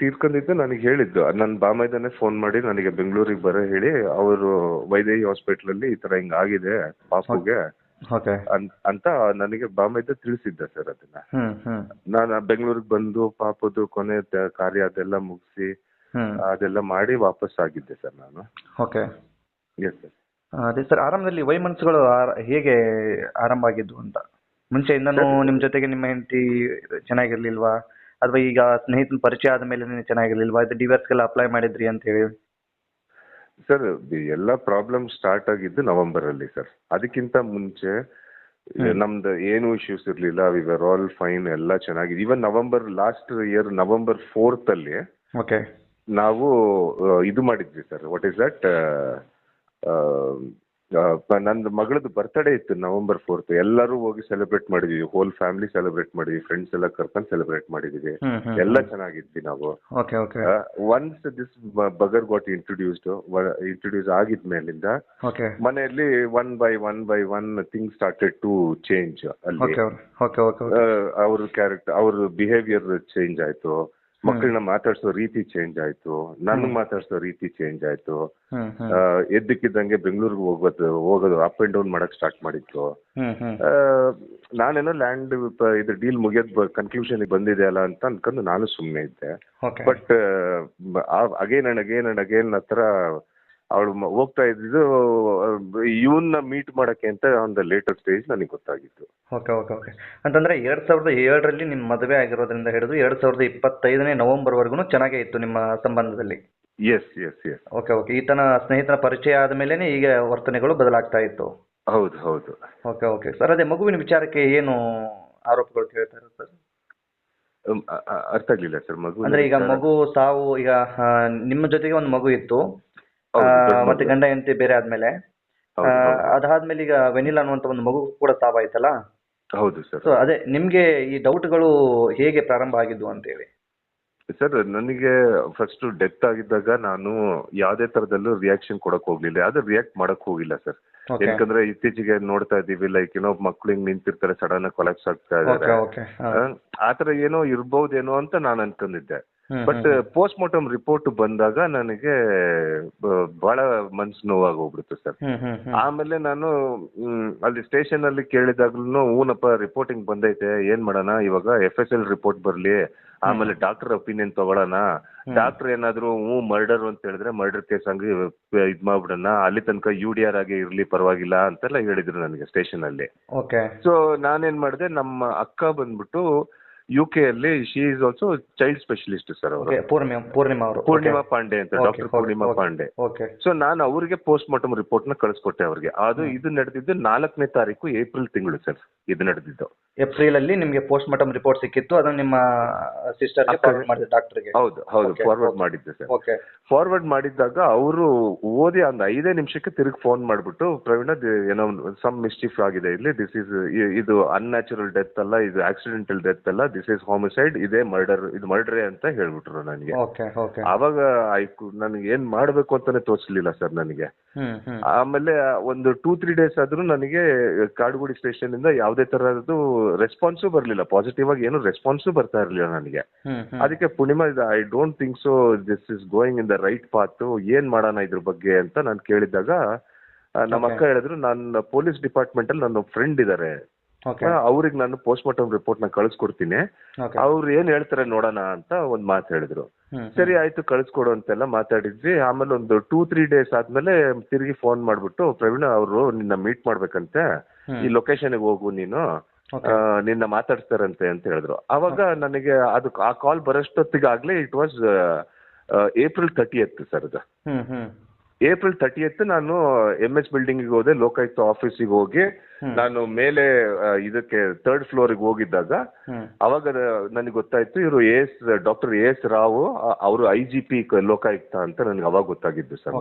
ತೀರ್ಕೊಂಡಿದ್ದು ನನಗೆ ಹೇಳಿದ್ದು, ನನ್ನ ಬಾಮೈದನೇ ಫೋನ್ ಮಾಡಿ ನನಗೆ ಬೆಂಗಳೂರಿಗೆ ಬರೋ ಹೇಳಿ, ಅವರು ವೈದೇಹಿ ಹಾಸ್ಪಿಟ್ಲಲ್ಲಿ ಈ ತರ ಹಿಂಗ್ ಆಗಿದೆ ಪಾಪುಗೆ ಓಕೆ. ಅಂತ ನನಗೆ ಬಾಮೈದ ತಿಳಿಸಿದ್ದ ಸರ್. ಅದನ್ನ ನಾನು ಬೆಂಗಳೂರಿಗೆ ಬಂದು ಪಾಪದು ಕೊನೆ ಕಾರ್ಯ ಅದೆಲ್ಲ ಮುಗಿಸಿ ಅದೆಲ್ಲ ಮಾಡಿ ವಾಪಸ್ ಆಗಿದ್ದೆ ಸರ್ ನಾನು. ಓಕೆ. Yes sir. ಅದೇ ಸರ್, ಆರಂಭದಲ್ಲಿ ವೈಮನಸ್ಸುಗಳು ಹೇಗೆ ಆರಂಭ ಆಗಿದ್ದು ಅಂತ, ಮುಂಚೆಯಿಂದನೂ ನಿಮ್ಮ ಜೊತೆಗೆ ನಿಮ್ಮ ಹೆಂಡತಿ ಚೆನ್ನಾಗಿರ್ಲಿಲ್ವಾ, ಅಥವಾ ಈಗ ಸ್ನೇಹಿತನ ಪರಿಚಯ ಆದ ಮೇಲೆ ಚೆನ್ನಾಗಿರ್ಲಿಲ್ವಾ, ಇದು ಡಿವೋರ್ಸ್ಗೆಲ್ಲ ಅಪ್ಲೈ ಮಾಡಿದ್ರಿ ಅಂತ ಹೇಳಿ? ಸರ್ ಎಲ್ಲ ಪ್ರಾಬ್ಲಮ್ ಸ್ಟಾರ್ಟ್ ಆಗಿದ್ದು ನವೆಂಬರ್ ಅಲ್ಲಿ ಸರ್. ಅದಕ್ಕಿಂತ ಮುಂಚೆ ನಮ್ದು ಏನು ಇಶ್ಯೂಸ್ ಇರ್ಲಿಲ್ಲ. ವಿ ವರ್ ಆಲ್ ಫೈನ್, ಎಲ್ಲ ಚೆನ್ನಾಗಿದೆ. Even November last year November 4th ಅಲ್ಲಿ ಓಕೆ ನಾವು ಇದು ಮಾಡಿದ್ವಿ ಸರ್. ವಾಟ್ ಇಸ್ ದಟ್, ನಂದು ಮಗಳದ್ದು ಬರ್ತ್ಡೇ ಇತ್ತು ನವೆಂಬರ್ 4th. ಎಲ್ಲರೂ ಹೋಗಿ ಸೆಲೆಬ್ರೇಟ್ ಮಾಡಿದ್ವಿ, ಹೋಲ್ ಫ್ಯಾಮಿಲಿ ಸೆಲೆಬ್ರೇಟ್ ಮಾಡಿದ್ವಿ, ಫ್ರೆಂಡ್ಸ್ ಎಲ್ಲ ಕರ್ಕೊಂಡು ಸೆಲೆಬ್ರೇಟ್ ಮಾಡಿದ್ವಿ, ಎಲ್ಲ ಚೆನ್ನಾಗಿದ್ವಿ ನಾವು. Once this bugger got introduce ಆಗಿದ್ಮೇಲಿಂದ ಮನೆಯಲ್ಲಿ one by one thing started to change. ಅಲ್ಲಿ ಅವ್ರ ಕ್ಯಾರೆಕ್ಟರ್, ಅವ್ರ ಬಿಹೇವಿಯರ್ ಚೇಂಜ್ ಆಯ್ತು, ಮಕ್ಕಳನ್ನ ಮಾತಾಡ್ಸೋ ರೀತಿ ಚೇಂಜ್ ಆಯ್ತು, ನನ್ಗೆ ಮಾತಾಡ್ಸೋ ರೀತಿ ಚೇಂಜ್ ಆಯ್ತು. ಎದ್ದಕ್ಕಿದ್ದಂಗೆ ಬೆಂಗಳೂರಿಗೆ ಹೋಗೋದು ಅಪ್ ಅಂಡ್ ಡೌನ್ ಮಾಡಕ್ ಸ್ಟಾರ್ಟ್ ಮಾಡಿತ್ತು. ನಾನೇನೋ ಲ್ಯಾಂಡ್ ಇದು ಡೀಲ್ ಮುಗಿಯೋದ್ ಕನ್ಕ್ಲೂಷನ್ ಬಂದಿದೆ ಅಲ್ಲ ಅಂತ ಅನ್ಕೊಂಡು ನಾನು ಸುಮ್ಮನೆ ಇದ್ದೆ. ಬಟ್ ಅಗೇನ್ ಅಂಡ್ ಅಗೇನ್ ಹತ್ರ ಅವಳು ಹೋಗ್ತಾ ಇದ್ದಿದ್ದು ಇವನ್ನ ಮೀಟ್ ಮಾಡಕ್ಕೆ ಅಂತ ಒಂದು ಲೇಟರ್ ಸ್ಟೇಜ್ ನನಗೆ ಗೊತ್ತಾಗಿತ್ತು. Okay okay okay. ಅಂತಂದ್ರೆ 2007ರಲ್ಲಿ ನಿಮ್ಮ ಮದುವೆ ಆಗಿರೋದ್ರಿಂದ ಹಿಡಿದು 2025 ನವೆಂಬರ್ ವರೆಗೂ ಚೆನ್ನಾಗೇ ಇತ್ತು ನಿಮ್ಮ ಸಂಬಂಧದಲ್ಲಿ? Yes yes yes. Okay okay. ಈತನ ಸ್ನೇಹಿತನ ಪರಿಚಯ ಆದ್ಮೇಲೆ ಈಗ ವರ್ತನೆಗಳು ಬದಲಾಗ್ತಾ ಇತ್ತು? ಹೌದು ಹೌದು. Okay okay sir. ಅದೇ ಮಗುವಿನ ವಿಚಾರಕ್ಕೆ ಏನು ಆರೋಪಗಳು ಕೇಳ್ತಾರೆ ಸರ್? ಅರ್ಥ ಆಗ್ಲಿಲ್ಲ ಸರ್. ಮಗು ಅಂದ್ರೆ ಈಗ ಮಗು ಸಾವು, ಈಗ ನಿಮ್ಮ ಜೊತೆಗೆ ಒಂದು ಮಗು ಇತ್ತು, ಮತ್ತೆ ಗಂಡ ಹೆಂಡತಿ ಬೇರೆ ಆದ್ಮೇಲೆ, ಅದಾದ್ಮೇಲೆ ಈಗ ವೆನಿಲಾ ಅನ್ನುವಂತ ಒಂದು ಮಗು ಕೂಡ ಸಾವಾಯ್ತಲ್ಲ? ಹೌದು ಸರ್. ಸೊ ಅದೇ ನಿಮ್ಗೆ ಈ ಡೌಟ್ಗಳು ಹೇಗೆ ಪ್ರಾರಂಭ ಆಗಿದ್ವು ಅಂತ ಹೇಳಿ? ಸರ್ ನನಗೆ ಫಸ್ಟ್ ಡೆತ್ ಆಗಿದ್ದಾಗ ನಾನು ಯಾವ್ದೇ ತರದಲ್ಲೂ ರಿಯಾಕ್ಷನ್ ಕೊಡಕ್ ಹೋಗ್ಲಿಲ್ಲ, ಅದು ರಿಯಾಕ್ಟ್ ಮಾಡಕ್ ಹೋಗಿಲ್ಲ ಸರ್. ಯಾಕಂದ್ರೆ ಇತ್ತೀಚೆಗೆ ನೋಡ್ತಾ ಇದೀವಿ, ಲೈಕ್ ಏನೋ ಮಕ್ಳು ಹಿಂಗ್ ನಿಂತಿರ್ತಾರೆ, ಸಡನ್ ಆಗಿ ಕೊಲಾಪ್ಸ್ ಆಗ್ತಾ ಇದಾರೆ, ಆತರ ಏನೋ ಇರ್ಬೋದೇನೋ ಅಂತ ನಾನು ಅನ್ಕೊಂಡಿದ್ದೆ. ಬಟ್ ಪೋಸ್ಟ್ ಮಾರ್ಟಮ್ ರಿಪೋರ್ಟ್ ಬಂದಾಗ ನನಗೆ ಬಹಳ ಮನ್ಸು ನೋವಾಗಿ ಹೋಗ್ಬಿಡ್ತು ಸರ್. ಆಮೇಲೆ ನಾನು ಅಲ್ಲಿ ಸ್ಟೇಷನ್ ಅಲ್ಲಿ ಕೇಳಿದಾಗ್ಲೂ ಹೂನಪ್ಪ ರಿಪೋರ್ಟಿಂಗ್ ಬಂದೈತೆ, ಏನ್ ಮಾಡೋಣ ಇವಾಗ, FSL ರಿಪೋರ್ಟ್ ಬರ್ಲಿ, ಆಮೇಲೆ ಡಾಕ್ಟರ್ ಒಪಿನಿಯನ್ ತಗೊಳ್ಳೋಣ, ಡಾಕ್ಟರ್ ಏನಾದ್ರು ಮರ್ಡರ್ ಅಂತ ಹೇಳಿದ್ರೆ ಮರ್ಡರ್ ಕೇಸ್ ಹಂಗೆ ಇದ್ ಮಾಡ್ಬಿಡೋಣ, ಅಲ್ಲಿ ತನಕ UDR ಆಗಿ ಇರ್ಲಿ ಪರವಾಗಿಲ್ಲ ಅಂತೆಲ್ಲ ಹೇಳಿದ್ರು ನನಗೆ ಸ್ಟೇಷನ್ ಅಲ್ಲಿ. ಸೊ ನಾನೇನ್ ಮಾಡಿದೆ, ನಮ್ಮ ಅಕ್ಕ ಬಂದ್ಬಿಟ್ಟು UK ಅಲ್ಲಿ, she is also child specialist sir ಅವರು, ಪೂರ್ಣಿಮಾ ಪಾಂಡೆ ಅಂತ, ಡಾಕ್ಟರ್ ಪೂರ್ಣಿಮಾ ಪಾಂಡೆ. ಸೊ ನಾನು ಅವ್ರಿಗೆ ಪೋಸ್ಟ್ ಮಾರ್ಟಮ್ ರಿಪೋರ್ಟ್ ನ ಕಳಿಸ್ಕೊಟ್ಟೆ ಅವ್ರಿಗೆ. ಅದು ಇದು ನಡೆದಿದ್ದು 4ನೇ ತಾರೀಕು ಏಪ್ರಿಲ್ ತಿಂಗಳು ಸರ್. ಇದು ನಡೆದಿದ್ದು ಏಪ್ರಿಲ್ ಅಲ್ಲಿ ನಿಮ್ಗೆ ಪೋಸ್ಟ್ ಮಾರ್ಟಮ್ ರಿಪೋರ್ಟ್ ಸಿಕ್ಕಿತ್ತು, ಅದನ್ನ ನಿಮ್ಮ ಸಿಸ್ಟರ್ ಡಾಕ್ಟರ್ಗೆ? ಹೌದು ಹೌದು, ಫಾರ್ವರ್ಡ್ ಮಾಡಿದ್ದೆ ಸರ್. ಫಾರ್ವರ್ಡ್ ಮಾಡಿದ್ದಾಗ ಅವರು ಓದಿ ಒಂದು 5 ನಿಮಿಷಕ್ಕೆ ತಿರುಗಿ ಫೋನ್ ಮಾಡ್ಬಿಟ್ಟು, ಪ್ರವೀಣ ಏನೋ ಸಮ್ ಮಿಸ್ಚಿಫ್ ಆಗಿದೆ ಇಲ್ಲಿ, ಇದು ಅನ್ಯಾಚುರಲ್ ಡೆತ್ ಅಲ್ಲ, ಇದು ಆಕ್ಸಿಡೆಂಟಲ್ ಡೆತ್ ಅಲ್ಲ, ದಿಸ್ ಇಸ್ ಹೋಮಿಸೈಡ್, ಇದೇ ಮರ್ಡರ್, ಇದು ಮರ್ಡರೇ ಅಂತ ಹೇಳ್ಬಿಟ್ರು ನನಗೆ. ಅವಾಗ ನನಗೆ ಏನ್ ಮಾಡ್ಬೇಕು ಅಂತಾನೆ ತೋರಿಸ್ಲಿಲ್ಲ ಸರ್ ನನಗೆ. ಆಮೇಲೆ ಒಂದು 2-3 ಡೇಸ್ ಆದ್ರೂ ನನಗೆ ಕಾಡುಗೋಡಿ ಸ್ಟೇಷನ್ ಇಂದ ಯಾವುದೇ ತರದ್ದು ರೆಸ್ಪಾನ್ಸು ಬರ್ಲಿಲ್ಲ, ಪಾಸಿಟಿವ್ ಆಗಿ ಏನು ರೆಸ್ಪಾನ್ಸು ಬರ್ತಾ ಇರ್ಲಿಲ್ಲ ನನಗೆ. ಅದಕ್ಕೆ Purnima, I don't think so this is going in the right path, ಏನ್ ಮಾಡೋಣ ಇದ್ರ ಬಗ್ಗೆ ಅಂತ ನಾನು ಕೇಳಿದಾಗ ನಮ್ಮ ಅಕ್ಕ ಹೇಳಿದ್ರು, ನನ್ನ ಪೊಲೀಸ್ ಡಿಪಾರ್ಟ್ಮೆಂಟ್ ಅಲ್ಲಿ ನನ್ನ ಫ್ರೆಂಡ್ ಇದಾರೆ, ಅವ್ರಿಗೆ ನಾನು ಪೋಸ್ಟ್ ಮಾರ್ಟಮ್ ರಿಪೋರ್ಟ್ ನ ಕಳಿಸ್ಕೊಡ್ತೀನಿ, ಅವ್ರು ಏನ್ ಹೇಳ್ತಾರೆ ನೋಡೋಣ ಅಂತ ಒಂದ್ ಮಾತು ಹೇಳಿದ್ರು. ಸರಿ ಆಯ್ತು ಕಳಿಸ್ಕೊಡು ಅಂತೆಲ್ಲ ಮಾತಾಡಿದ್ವಿ. ಆಮೇಲೆ ಒಂದು 2-3 ಡೇಸ್ ಆದ್ಮೇಲೆ ತಿರುಗಿ ಫೋನ್ ಮಾಡ್ಬಿಟ್ಟು, ಪ್ರವೀಣ ಅವರು ನಿನ್ನ ಮೀಟ್ ಮಾಡ್ಬೇಕಂತೆ, ಈ ಲೊಕೇಶನ್ಗೆ ಹೋಗು ನೀನು, ನಿನ್ನ ಮಾತಾಡ್ತಾರಂತೆ ಅಂತ ಹೇಳಿದ್ರು. ಅವಾಗ ನನಗೆ ಅದು ಆ ಕಾಲ್ ಬರೋಷ್ಟೊತ್ತಿಗಾಗ್ಲೇ it was April 30th sir. ಅದು ಏಪ್ರಿಲ್ 30th ನಾನು MS ಬಿಲ್ಡಿಂಗ್ ಹೋದೆ, ಲೋಕಾಯುಕ್ತ ಆಫೀಸಿಗೆ ಹೋಗಿ ನಾನು ಮೇಲೆ ಇದಕ್ಕೆ 3rd ಫ್ಲೋರಿಗೆ ಹೋಗಿದ್ದಾಗ ಅವಾಗ ನನಗೆ ಗೊತ್ತಾಯ್ತು, ಇವರು ಡಾಕ್ಟರ್ AS ರಾವ್, ಅವರು IGP ಲೋಕಾಯುಕ್ತ ಅಂತ ನನಗೆ ಅವಾಗ ಗೊತ್ತಾಗಿದ್ದು ಸರ್.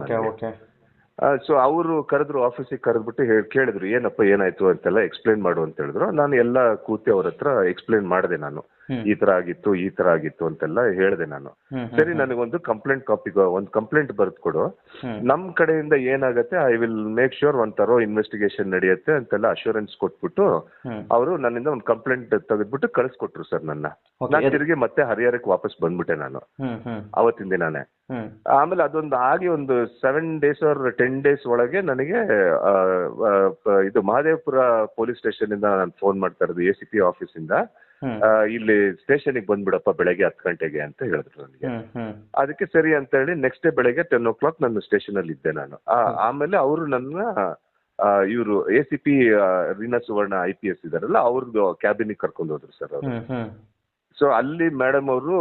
ಸೊ ಅವರು ಕರೆದ್ರು, ಆಫೀಸಿಗೆ ಕರೆದ್ಬಿಟ್ಟು ಕೇಳಿದ್ರು ಏನಪ್ಪ ಏನಾಯ್ತು ಅಂತೆಲ್ಲ ಎಕ್ಸ್ಪ್ಲೇನ್ ಮಾಡು ಅಂತ ಹೇಳಿದ್ರು. ನಾನು ಎಲ್ಲ ಕೂತಿ ಅವ್ರ ಹತ್ರ ಎಕ್ಸ್ಪ್ಲೇನ್ ಮಾಡಿದೆ ನಾನು. ಈ ತರ ಆಗಿತ್ತು ಅಂತೆಲ್ಲ ಹೇಳಿದೆ ನಾನು. ಸರಿ, ನನಗೊಂದು ಒಂದು ಕಂಪ್ಲೇಂಟ್ ಬರೆದು ಕೊಡು, ನಮ್ ಕಡೆಯಿಂದ ಏನಾಗತ್ತೆ ಐ ವಿಲ್ ಮೇಕ್ ಶ್ಯೂರ್ ಒಂಥರ ಇನ್ವೆಸ್ಟಿಗೇಷನ್ ನಡೆಯುತ್ತೆ ಅಂತೆಲ್ಲ ಅಶ್ಯೂರೆನ್ಸ್ ಕೊಟ್ಬಿಟ್ಟು ಅವರು ನನ್ನಿಂದ ಒಂದು ಕಂಪ್ಲೇಂಟ್ ತೆಗೆದ್ಬಿಟ್ಟು ಕಳಿಸ್ಕೊಟ್ರು ಸರ್ ನನ್ನ. ನಾನು ತಿರುಗಿ ಮತ್ತೆ ಹರಿಹರಕ್ಕೆ ವಾಪಸ್ ಬಂದ್ಬಿಟ್ಟೆ ನಾನು ಅವತ್ತಿನ ದಿನಾನೇ. ಆಮೇಲೆ ಅದೊಂದು ಆಗಿ ಒಂದು 7 days or 10 days ಒಳಗೆ ನನಗೆ ಇದು ಮಹದೇವಪುರ ಪೊಲೀಸ್ ಸ್ಟೇಷನ್ ಇಂದ ನಾನು ಫೋನ್ ಮಾಡ್ತಾ ಇರೋದು, ACP ಆಫೀಸ್ ಇಂದ, ಇಲ್ಲಿ ಸ್ಟೇಷನ್ಗೆ ಬಂದ್ಬಿಡಪ್ಪ ಬೆಳಗ್ಗೆ 10 ಗಂಟೆಗೆ ಅಂತ ಹೇಳಿದ್ರು ನನಗೆ. ಅದಕ್ಕೆ ಸರಿ ಅಂತ ಹೇಳಿ ನೆಕ್ಸ್ಟ್ ಡೇ ಬೆಳಗ್ಗೆ 10 o'clock ನಾನು ಸ್ಟೇಷನ್ ಅಲ್ಲಿ ಇದ್ದೆ ನಾನು. ಆಮೇಲೆ ಅವರು ನನ್ನ ಇವರು ACP ರೀನಾ ಸುವರ್ಣ IPS ಇದಾರಲ್ಲ, ಅವ್ರದ್ದು ಕ್ಯಾಬಿನಿಗೆ ಕರ್ಕೊಂಡು ಹೋದ್ರು ಸರ್ ಅವರು. ಸೊ ಅಲ್ಲಿ ಮೇಡಮ್ ಅವರು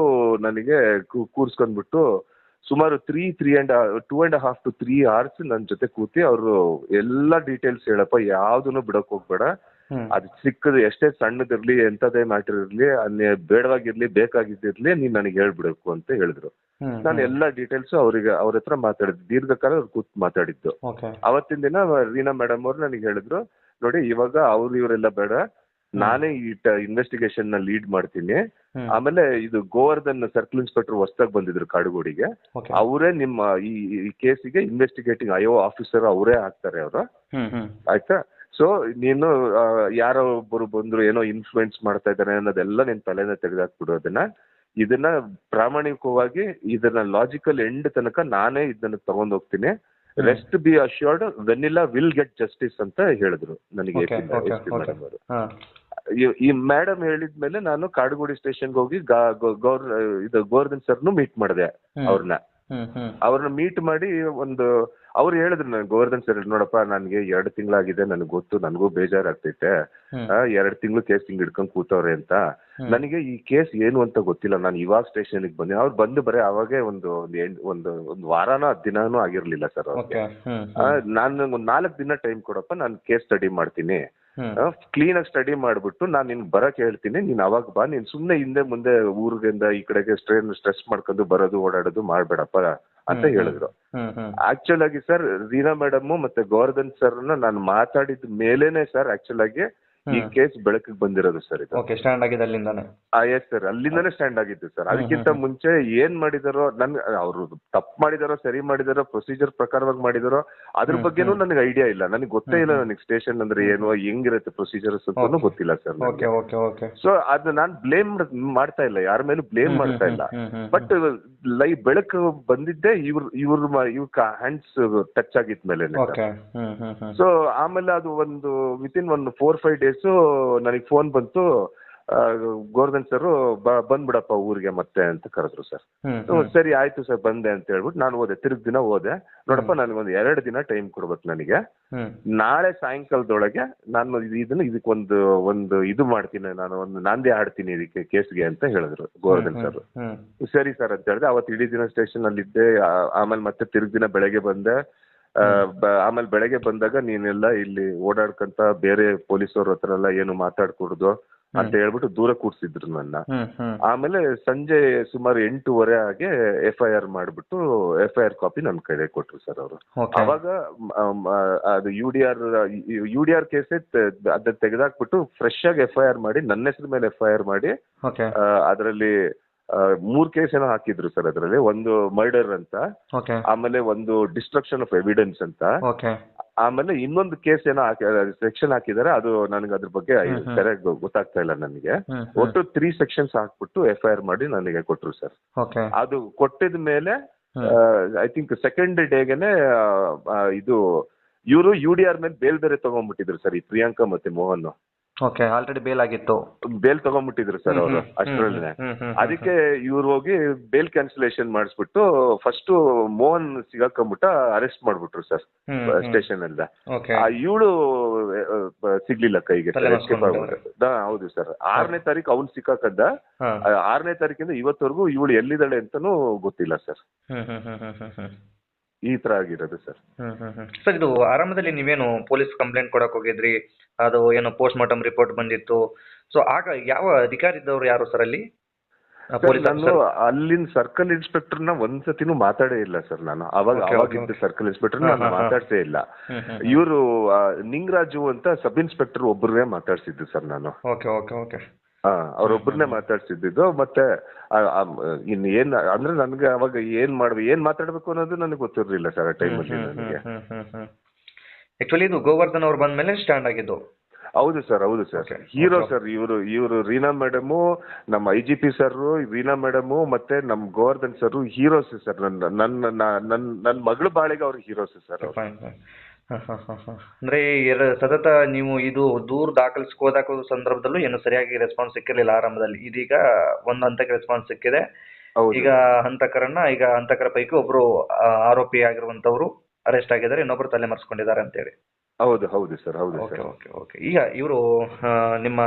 ನನಗೆ ಕೂರ್ಸ್ಕೊಂಡ್ಬಿಟ್ಟು ಸುಮಾರು 2.5 to 3 hours ನನ್ನ ಜೊತೆ ಕೂತಿ ಅವರು ಎಲ್ಲಾ ಡೀಟೇಲ್ಸ್ ಹೇಳಪ್ಪ, ಯಾವ್ದನ್ನು ಬಿಡಕ್ ಹೋಗ್ಬೇಡ, ಅದು ಸಿಕ್ಕದು ಎಷ್ಟೇ ಸಣ್ಣದಿರ್ಲಿ, ಎಂತದೇ ಮ್ಯಾಟರ್ ಇರ್ಲಿ, ಬೇಡವಾಗಿರ್ಲಿ ಬೇಕಾಗಿದ್ದಿರ್ಲಿ, ನೀನ್ ನನಗೆ ಹೇಳ್ಬಿಡಬೇಕು ಅಂತ ಹೇಳಿದ್ರು. ನಾನು ಎಲ್ಲಾ ಡೀಟೇಲ್ಸ್ ಅವ್ರ ಹತ್ರ ಮಾತಾಡಿದ್ದು, ದೀರ್ಘಕಾಲ ಅವ್ರು ಕೂತ್ ಮಾತಾಡಿದ್ದು. ಅವತ್ತಿನ ದಿನ ರೀನಾ ಮೇಡಮ್ ಅವ್ರು ನನಗೆ ಹೇಳಿದ್ರು, ನೋಡಿ ಇವಾಗ ಇವರೆಲ್ಲ ಬೇಡ, ನಾನೇ ಈ ಇನ್ವೆಸ್ಟಿಗೇಷನ್ ನ ಲೀಡ್ ಮಾಡ್ತೀನಿ. ಆಮೇಲೆ ಇದು ಗೋವರ್ಧನ್ ಸರ್ಕಲ್ ಇನ್ಸ್ಪೆಕ್ಟರ್ ಹೊಸದಾಗಿ ಬಂದಿದ್ರು ಕಾಡುಗೋಡಿಗೆ, ಅವರೇ ನಿಮ್ಮ ಈ ಕೇಸಿಗೆ ಇನ್ವೆಸ್ಟಿಗೇಟಿಂಗ್ IO ಆಫೀಸರ್ ಅವರೇ ಆಗ್ತಾರೆ ಅವರು, ಆಯ್ತಾ? ಸೊ ನೀನು ಯಾರೋ ಒಬ್ಬರು ಬಂದ್ರು ಏನೋ ಇನ್ಫ್ಲೂಯೆನ್ಸ್ ಮಾಡ್ತಾ ಇದ್ದಾರೆ ಅನ್ನೋದೆಲ್ಲ ನಿನ್ ತಲೆನ ತೆಗೆದಾಕ್ಬಿಡೋದನ್ನ, ಇದನ್ನ ಪ್ರಾಮಾಣಿಕವಾಗಿ ಇದನ್ನ ಲಾಜಿಕಲ್ ಎಂಡ್ ತನಕ ನಾನೇ ಇದನ್ನ ತಗೊಂಡ್ ಹೋಗ್ತೀನಿ, rest B assured vanilla will get justice ಅಂತ ಹೇಳಿದ್ರು ನನಗೆ ಮೇಡಮ್ ಅವರು. ಈ ಮೇಡಮ್ ಹೇಳಿದ್ಮೇಲೆ ನಾನು ಕಾಡುಗೋಡಿ ಸ್ಟೇಷನ್ಗೆ ಹೋಗಿ ಗೋವರ್ಧನ್ ಸರ್ನು ಮೀಟ್ ಮಾಡಿದೆ ಅವ್ರನ್ನ ಮೀಟ್ ಮಾಡಿ ಅವ್ರು ಹೇಳಿದ್ರು ನನಗೆ, ಗೋವರ್ಧನ್ ಸರ್ ನೋಡಪ್ಪ, ನನ್ಗೆ 2 ತಿಂಗಳಾಗಿದೆ, ನನಗೆ ಗೊತ್ತು, ನನಗೂ ಬೇಜಾರಾಗ್ತೈತೆ, 2 ತಿಂಗಳು ಕೇಸ್ ಹಿಂಗ್ ಹಿಡ್ಕೊಂಡ್ ಕೂತವ್ರೆ ಅಂತ. ನನಗೆ ಈ ಕೇಸ್ ಏನು ಅಂತ ಗೊತ್ತಿಲ್ಲ, ನಾನು ಇವಾಗ ಸ್ಟೇಷನ್ಗೆ ಬಂದೆ. ಅವ್ರು ಬಂದು ಬರೀ ಅವಾಗೆ ಒಂದು ವಾರನೋ 10 ದಿನಾನೂ ಆಗಿರ್ಲಿಲ್ಲ ಸರ್ ಅವ್ರಿಗೆ. ನಾನು ಒಂದು 4 ದಿನ ಟೈಮ್ ಕೊಡಪ್ಪ, ನಾನು ಕೇಸ್ ಸ್ಟಡಿ ಮಾಡ್ತೀನಿ, ಕ್ಲೀನ್ ಆಗಿ ಸ್ಟಡಿ ಮಾಡ್ಬಿಟ್ಟು ನಾನು ನಿನ್ಗೆ ಬರಕ್ ಹೇಳ್ತೀನಿ, ನೀನ್ ಅವಾಗ ಬಾ, ನೀನ್ ಸುಮ್ನೆ ಹಿಂದೆ ಮುಂದೆ ಊರಿಗಿಂದ ಈ ಕಡೆಗೆ ಸ್ಟ್ರೆಸ್ ಮಾಡ್ಕೊಂಡು ಬರೋದು ಓಡಾಡೋದು ಮಾಡ್ಬೇಡಪ್ಪ ಅಂತ ಹೇಳಿದ್ರು. ಆಕ್ಚುಲ್ ಆಗಿ ಸರ್ ರೀನಾ ಮೇಡಮ್ ಮತ್ತೆ ಗೋವರ್ಧನ್ ಸರ್ ನಾನು ಮಾತಾಡಿದ ಮೇಲೇನೆ ಸರ್ ಆಕ್ಚುಲ್ ಆಗಿ ಈ ಕೇಸ್ ಬೆಳಕಿಗೆ ಬಂದಿರೋದು ಸರ್. ಇದು ಸ್ಟ್ಯಾಂಡ್ ಆಗಿದೆ ಅಲ್ಲಿಂದಾನೆ. ಎಸ್ ಸರ್, ಅಲ್ಲಿಂದಾನೆ ಸ್ಟ್ಯಾಂಡ್ ಆಗಿದ್ದು ಸರ್. ಅದಕ್ಕಿಂತ ಮುಂಚೆ ಏನ್ ಮಾಡಿದಾರೋ, ಅವ್ರು ತಪ್ಪು ಮಾಡಿದಾರೋ ಸರಿ ಮಾಡಿದಾರೋ ಪ್ರೊಸೀಜರ್ ಪ್ರಕಾರವಾಗಿ ಮಾಡಿದಾರೋ ಅದ್ರ ಬಗ್ಗೆನೂ ನನಗೆ ಐಡಿಯಾ ಇಲ್ಲ, ನನಗೆ ಗೊತ್ತೇ ಇಲ್ಲ. ನನಗೆ ಸ್ಟೇಷನ್ ಅಂದ್ರೆ ಏನು, ಹೆಂಗಿರುತ್ತೆ ಪ್ರೊಸೀಜರ್ಸ್ ಅಂತಾನು ಗೊತ್ತಿಲ್ಲ ಸರ್. ಸೊ ಅದನ್ನ ನಾನು ಬ್ಲೇಮ್ ಮಾಡ್ತಾ ಇಲ್ಲ, ಯಾರ ಮೇಲೂ ಬ್ಲೇಮ್ ಮಾಡ್ತಾ ಇಲ್ಲ. ಬಟ್ ಬೆಳಕು ಬಂದಿದ್ದೆ ಇವ್ರ ಹ್ಯಾಂಡ್ಸ್ ಟಚ್ ಆಗಿದ್ಮೇಲೆ. ಸೊ ಆಮೇಲೆ ಅದು ವಿತಿನ್ 4-5 days ನನಗೆ ಫೋನ್ ಬಂತು, ಗೋವರ್ಧನ್ ಸರ್ ಬಂದ್ಬಿಡಪ್ಪ ಊರಿಗೆ ಮತ್ತೆ ಅಂತ ಕರೆದ್ರು ಸರ್. ಸರಿ ಆಯ್ತು ಸರ್ ಬಂದೆ ಅಂತ ಹೇಳ್ಬಿಟ್ಟು ನಾನು ಹೋದೆ. ದಿನ ಹೋದೆ. ನೋಡಪ್ಪ, ನನಗೊಂದು 2 ದಿನ ಟೈಮ್ ಕೊಡ್ಬೇಕು, ನನಗೆ ನಾಳೆ ಸಾಯಂಕಾಲದೊಳಗೆ ನಾನು ಇದಕ್ಕೊಂದು ಇದು ಮಾಡ್ತೀನಿ, ನಾನು ಒಂದು ನಾಂದಿ ಆಡ್ತೀನಿ ಇದಕ್ಕೆ ಕೇಸ್ಗೆ ಅಂತ ಹೇಳಿದ್ರು ಗೋವರ್ಧನ್ ಸರ್. ಸರಿ ಸರ್ ಅಂತ ಹೇಳಿದೆ. ಅವತ್ತು ಇಡೀ ದಿನ ಸ್ಟೇಷನ್ ಅಲ್ಲಿ ಇದ್ದೆ. ಆಮೇಲೆ ಮತ್ತೆ ದಿನ ಬೆಳಗ್ಗೆ ಬಂದೆ. ಆಮೇಲೆ ಬೆಳಗ್ಗೆ ಬಂದಾಗ ನೀನೆಲ್ಲ ಇಲ್ಲಿ ಓಡಾಡ್ಕಂತ ಬೇರೆ ಪೊಲೀಸವ್ರ ಹತ್ರ ಎಲ್ಲ ಏನು ಮಾತಾಡ್ಕೊಡುದು ಅಂತ ಹೇಳ್ಬಿಟ್ಟು ದೂರ ಕೂರ್ಸಿದ್ರು ನನ್ನ. ಆಮೇಲೆ ಸಂಜೆ ಸುಮಾರು 8:30 ಹಾಗೆ FIR ಮಾಡ್ಬಿಟ್ಟು FIR ಕಾಪಿ ನನ್ನ ಕೈಗೆ ಕೊಟ್ರು ಸರ್ ಅವರು. ಅವಾಗ ಅದು UDR ಕೇಸೇ ಅದನ್ನ ತೆಗೆದಾಕ್ಬಿಟ್ಟು ಫ್ರೆಶ್ ಆಗಿ FIR ಮಾಡಿ, ನನ್ನ ಹೆಸರು ಮೇಲೆ FIR ಮಾಡಿ, ಅದರಲ್ಲಿ 3 ಕೇಸ್ ಏನೋ ಹಾಕಿದ್ರು ಸರ್. ಅದರಲ್ಲಿ ಒಂದು ಮರ್ಡರ್ ಅಂತ, ಆಮೇಲೆ ಒಂದು ಡಿಸ್ಟ್ರಕ್ಷನ್ ಆಫ್ ಎವಿಡೆನ್ಸ್ ಅಂತ, ಆಮೇಲೆ ಇನ್ನೊಂದು ಕೇಸ್ ಏನೋ ಸೆಕ್ಷನ್ ಹಾಕಿದಾರೆ, ಅದು ನನಗೆ ಅದ್ರ ಬಗ್ಗೆ ಸರಿಯಾಗಿ ಗೊತ್ತಾಗ್ತಾ ಇಲ್ಲ ನನಗೆ. ಒಟ್ಟು 3 sections ಹಾಕ್ಬಿಟ್ಟು FIR ಮಾಡಿ ನನಗೆ ಕೊಟ್ರು ಸರ್. ಅದು ಕೊಟ್ಟಿದ ಮೇಲೆ ಐ ಥಿಂಕ್ ಸೆಕೆಂಡ್ ಡೇಗೆನೆ ಇದು ಇವರು UDR ಮೇಲೆ ಬೇಲ್ ಬೇರೆ ತಗೊಂಡ್ಬಿಟ್ಟಿದ್ರು ಸರ್, ಈ ಪ್ರಿಯಾಂಕಾ ಮತ್ತೆ ಮೋಹನ್. ಆಲ್ರೆಡಿ ಬೇಲ್ ಆಗಿತ್ತು, ಬೇಲ್ ತಗೊಂಡ್ಬಿಟ್ಟಿದ್ರು ಸರ್ ಅವರು ಅಷ್ಟರಲ್ಲೇ. ಅದಕ್ಕೆ ಇವ್ರು ಹೋಗಿ ಬೇಲ್ ಕ್ಯಾನ್ಸಲೇಷನ್ ಮಾಡಿಸ್ಬಿಟ್ಟು ಫಸ್ಟ್ ಮೋಹನ್ ಸಿಗಾಕೊಂಡ್ಬಿಟ್ಟ ಅರೆಸ್ಟ್ ಮಾಡ್ಬಿಟ್ರು ಸರ್ ಸ್ಟೇಷನ್ ಅಲ್ಲ. ಇವಳು ಸಿಗ್ಲಿಲ್ಲ ಕೈಗೆ, ಹೌದು ಸರ್. 6ನೇ ತಾರೀಕು ಅವ್ನು ಸಿಕ್ಕಾಕದ್ದ. 6ನೇ ತಾರೀಕಿಂದ ಇವತ್ತವರೆಗೂ ಇವಳು ಎಲ್ಲಿದ್ದಾಳೆ ಅಂತಾನೂ ಗೊತ್ತಿಲ್ಲ ಸರ್. ಈ ತರ ಆಗಿರೋದು ಸರ್. ಸರ್, ಇದು ಆರಂಭದಲ್ಲಿ ನೀವೇನು ಪೊಲೀಸ್ ಕಂಪ್ಲೇಂಟ್ ಕೊಡಕ್ ಹೋಗಿದ್ರಿ, ಅದು ಏನೋ ಪೋಸ್ಟ್ ಮಾರ್ಟಮ್ ರಿಪೋರ್ಟ್ ಬಂದಿತ್ತು. ಸೊ ಆಗ ಯಾವ ಅಧಿಕಾರಿ ಇದ್ದವ್ರು ಯಾರು ಸರ್ ಅಲ್ಲಿ? ನಾನು ಅಲ್ಲಿನ ಸರ್ಕಲ್ ಇನ್ಸ್ಪೆಕ್ಟರ್ನ ಒಂದ್ಸತಿನೂ ಮಾತಾಡೇ ಇಲ್ಲ ಸರ್. ನಾನು ಅವಾಗಿದ್ದ ಸರ್ಕಲ್ ಇನ್ಸ್ಪೆಕ್ಟರ್ ನಾನು ಮಾತಾಡ್ಸೇ ಇಲ್ಲ. ಇವರು ನಿಂಗರಾಜು ಅಂತ ಸಬ್ ಇನ್ಸ್ಪೆಕ್ಟರ್ ಒಬ್ಬರೇ ಮಾತಾಡ್ಸಿದ್ದು ಸರ್ ನಾನು. ಅವ್ರೊಬ್ಬರನ್ನೇ ಮಾತಾಡ್ಸಿದ್ದು. ಮತ್ತೆ ಇನ್ ಏನ್ ಅಂದ್ರೆ ನನ್ಗೆ ಅವಾಗ ಏನ್ ಮಾತಾಡ್ಬೇಕು ಅನ್ನೋದು ನನಗೆ ಗೊತ್ತಿರ್ಲಿಲ್ಲ ಸರ್ ಆ ಟೈಮಲ್ಲಿ ನನಗೆ. ಆಕ್ಚುಲಿ ಇದು ಗೋವರ್ಧನ್ ಅವ್ರು ಬಂದ್ಮೇಲೆ ಸ್ಟ್ಯಾಂಡ್ ಆಗಿದ್ದು. ಹೌದು ಸರ್, ಹೌದು ಸರ್. ಹೀರೋ ಸರ್ ಇವರು ರೀನಾ ಮೇಡಮು, ನಮ್ಮ IGP ಸರ್, ರೀನಾ ಮೇಡಮು ಮತ್ತೆ ನಮ್ ಗೋವರ್ಧನ್ ಸರ್ ಹೀರೋಸ್ ಸರ್. ನನ್ನ ಮಗಳ ಬಾಳಿಗೆ ಅವ್ರು ಹೀರೋಸ್ ಸರ್. ಅಂದ್ರೆ ಸತತ ನೀವು ಇದು ದೂರ ದಾಖಲಿಸ್ಕೋದಾಕೋ ಸಂದರ್ಭದಲ್ಲೂ ಏನು ಸರಿಯಾಗಿ ರೆಸ್ಪಾನ್ಸ್ ಸಿಕ್ಕಿರ್ಲಿಲ್ಲ ಆರಂಭದಲ್ಲಿ. ಇದೀಗ ಒಂದು ಹಂತಕ್ಕೆ ರೆಸ್ಪಾನ್ಸ್ ಸಿಕ್ಕಿದೆ. ಈಗ ಹಂತಕರ ಪೈಕಿ ಒಬ್ರು ಆರೋಪಿ ಆಗಿರುವಂತವ್ರು ಅರೆಸ್ಟ್ ಆಗಿದ್ದಾರೆ, ಇನ್ನೊಬ್ರು ತಲೆ ಮರೆಸ್ಕೊಂಡಿದ್ದಾರೆ ಅಂತೇಳಿ. ಹೌದು ಹೌದು ಸರ್, ಹೌದು ಸರ್. Okay okay. ಈಗ ಇವರು ನಿಮ್ಮ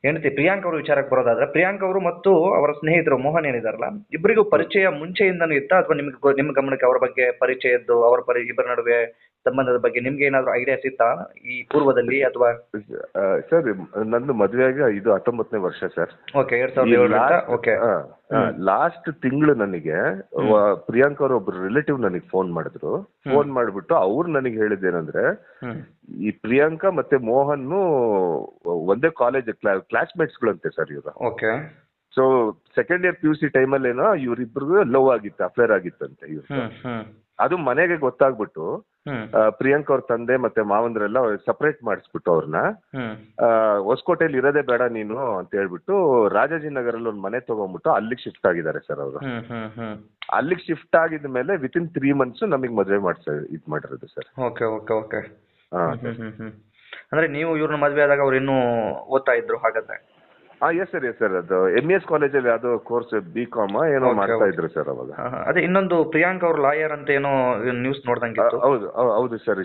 ಹೆಂಡತಿ ಪ್ರಿಯಾಂಕ್ ಅವರು ವಿಚಾರಕ್ಕೆ ಬರೋದಾದ್ರೆ, ಪ್ರಿಯಾಂಕ್ ಅವರು ಮತ್ತು ಅವರ ಸ್ನೇಹಿತರು ಮೋಹನ್ ಏನಿದಾರಲ್ಲ, ಇಬ್ಬರಿಗೂ ಪರಿಚಯ ಮುಂಚೆಯಿಂದನೂ ಇತ್ತಾ, ಅಥವಾ ನಿಮ್ಮ ಗಮನಕ್ಕೆ ಅವರ ಬಗ್ಗೆ ಪರಿಚಯದ್ದು, ಇಬ್ಬರ ನಡುವೆ ಸಂಬಂಧದ ಬಗ್ಗೆ ನಿಮ್ಗೆ ಏನಾದ್ರು ಐಡಿಯಾಸ್ ಇತ್ತಾ ಈ ಪೂರ್ವದಲ್ಲಿ, ಅಥವಾ? ಸರ್ ನಂದು ಮದುವೆಯಾಗಿ ಇದು 19ನೇ ವರ್ಷ ಸರ್. ಓಕೆ, 2007. ಓಕೆ. ಲಾಸ್ಟ್ ತಿಂಗಳು ನನಗೆ ಪ್ರಿಯಾಂಕ್ ಅವ್ರ ಒಬ್ರು ರಿಲೇಟಿವ್ ನನಗೆ ಫೋನ್ ಮಾಡಿದ್ರು. ಫೋನ್ ಮಾಡ್ಬಿಟ್ಟು ಅವ್ರು ನನಗೆ ಹೇಳಿದ್ದೇನಂದ್ರೆ, ಈ ಪ್ರಿಯಾಂಕಾ ಮತ್ತೆ ಮೋಹನ್ ಒಂದೇ ಕಾಲೇಜ್ ಕ್ಲಾಸ್ಮೇಟ್ಸ್ ಗಳಂತೆ ಸರ್ ಇವ್ರು. Okay. So second year PUC ಟೈಮಲ್ಲಿ ಏನೋ ಇವ್ರಿಬ್ರಿಗೂ ಲವ್ ಆಗಿತ್ತು, ಅಫೇರ್ ಆಗಿತ್ತಂತೆ ಇವ್ರು. ಅದು ಮನೆಗೆ ಗೊತ್ತಾಗ್ಬಿಟ್ಟು ಪ್ರಿಯಾಂಕ್ ಅವ್ರ ತಂದೆ ಮತ್ತೆ ಮಾವಂದ್ರೆಲ್ಲ ಸಪರೇಟ್ ಮಾಡಿಸ್ಬಿಟ್ಟು ಅವ್ರನ್ನ ಹೊಸಕೋಟೆಯಲ್ಲಿ ಇರೋದೇ ಬೇಡ ನೀನು ಅಂತ ಹೇಳ್ಬಿಟ್ಟು ರಾಜಾಜಿನಗರಲ್ಲಿ ಒಂದು ಮನೆ ತಗೊಂಡ್ಬಿಟ್ಟು ಅಲ್ಲಿಗೆ ಶಿಫ್ಟ್ ಆಗಿದ್ದಾರೆ ಸರ್ ಅವರು. ಅಲ್ಲಿಗೆ ಶಿಫ್ಟ್ ಆಗಿದ ಮೇಲೆ ವಿತಿನ್ 3 months ನಮಗೆ ಮದುವೆ ಮಾಡಿರೋದು ಸರ್. Okay okay okay. ಅಂದ್ರೆ ನೀವು ಇವ್ರನ್ನ ಮದುವೆ ಆದಾಗ ಅವ್ರು ಇನ್ನೂ ಓದ್ತಾ ಇದ್ರು ಹಾಗಾದ್ರೆ? Yes sir. ಅದು MES ಕಾಲೇಜಲ್ಲಿ ಯಾವುದೋ ಕೋರ್ಸ್ BCom ಏನೋ ಮಾಡ್ತಾ ಇದ್ರು ಸರ್ ಅವಾಗ. ಅದೇ ಇನ್ನೊಂದು ಪ್ರಿಯಾಂಕ್ ಅವ್ರ ಲಾಯರ್ ಅಂತ ಏನೋ ನ್ಯೂಸ್ ನೋಡ್ದಂಗಿತ್ತು. ಹೌದು sir.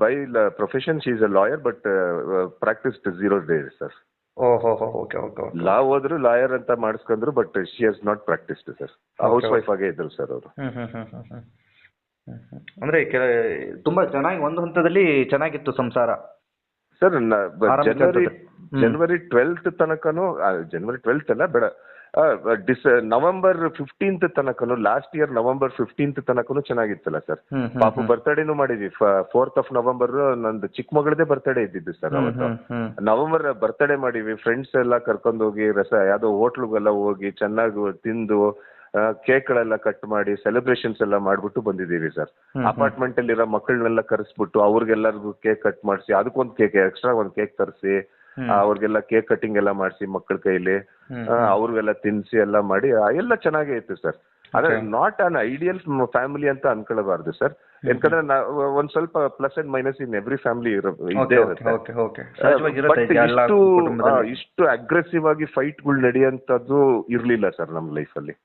By profession she is a lawyer, but practised 0 days sir. ಓಹೋ, ಓಕೆ ಓಕೆ. ಲಾ ಹೋದ್ರು, ಲಾಯರ್ ಅಂತ ಮಾಡಿಸ್ಕೊಂಡ್ರು, but she has not practised sir. Housewife ಆಗೇ ಇದ್ರು ಸರ್ ಅವರು. ಅಂದ್ರೆ ತುಂಬಾ ಚೆನ್ನಾಗಿ ಒಂದು ಹಂತದಲ್ಲಿ ಚೆನ್ನಾಗಿತ್ತು ಸಂಸಾರ ಸರ್. ಜನವರಿ 12th ತನಕನು, ಜನವರಿ 12th ಅಲ್ಲ ಬೇಡ, ನವೆಂಬರ್ 15th ತನಕನು, ಲಾಸ್ಟ್ ಇಯರ್ ನವೆಂಬರ್ 15th ತನಕನು ಚೆನ್ನಾಗಿತ್ತಲ್ಲ ಸರ್. ಪಾಪು ಬರ್ತ್ಡೇನು ಮಾಡಿದ್ವಿ. 4th of November ನಂದು ಚಿಕ್ಕ ಮಗಳದೇ ಬರ್ತ್ಡೇ ಇದ್ದಿದ್ದು ಸರ್ ಅವತ್ತು. ನವೆಂಬರ್ ಬರ್ತ್ಡೇ ಮಾಡಿವಿ, ಫ್ರೆಂಡ್ಸ್ ಎಲ್ಲ ಕರ್ಕೊಂಡು ಹೋಗಿ ಯಾವ್ದೋ ಹೋಟ್ಲಿಗೆಲ್ಲ ಹೋಗಿ ಚೆನ್ನಾಗಿ ತಿಂದು ಕೇಕ್ಗಳೆಲ್ಲ ಕಟ್ ಮಾಡಿ ಸೆಲೆಬ್ರೇಷನ್ಸ್ ಎಲ್ಲ ಮಾಡ್ಬಿಟ್ಟು ಬಂದಿದ್ದೀವಿ ಸರ್. ಅಪಾರ್ಟ್ಮೆಂಟ್ ಅಲ್ಲಿ ಇರೋ ಮಕ್ಕಳನ್ನೆಲ್ಲ ಕರೆಸ್ಬಿಟ್ಟು ಅವ್ರಿಗೆಲ್ಲರಿಗೂ ಕೇಕ್ ಕಟ್ ಮಾಡಿಸಿ, ಅದಕ್ಕೊಂದು ಕೇಕ್ ಎಕ್ಸ್ಟ್ರಾ ಒಂದು ಕೇಕ್ ತರಿಸಿ ಅವ್ರಿಗೆಲ್ಲ ಕೇಕ್ ಕಟಿಂಗ್ ಎಲ್ಲ ಮಾಡಿಸಿ ಮಕ್ಕಳ ಕೈಲಿ ಅವ್ರಿಗೆಲ್ಲ ತಿನ್ಸಿ ಎಲ್ಲ ಮಾಡಿ ಎಲ್ಲ ಚೆನ್ನಾಗೇ ಇತ್ತು ಸರ್. ಆದ್ರೆ ನಾಟ್ ಅನ್ ಐಡಿಯಲ್ ಫ್ಯಾಮಿಲಿ ಅಂತ ಅನ್ಕೊಳ್ಬಾರ್ದು ಸರ್. ಯಾಕಂದ್ರೆ ಒಂದ್ ಸ್ವಲ್ಪ plus and minus in every family ಇದ್ದೇ ಇರುತ್ತೆ. ಇಷ್ಟು ಅಗ್ರೆಸಿವ್ ಆಗಿ ಫೈಟ್ಗಳು ನಡೆಯುವಂತದ್ದು ಇರ್ಲಿಲ್ಲ ಸರ್ ನಮ್ ಲೈಫ್ ಅಲ್ಲಿ.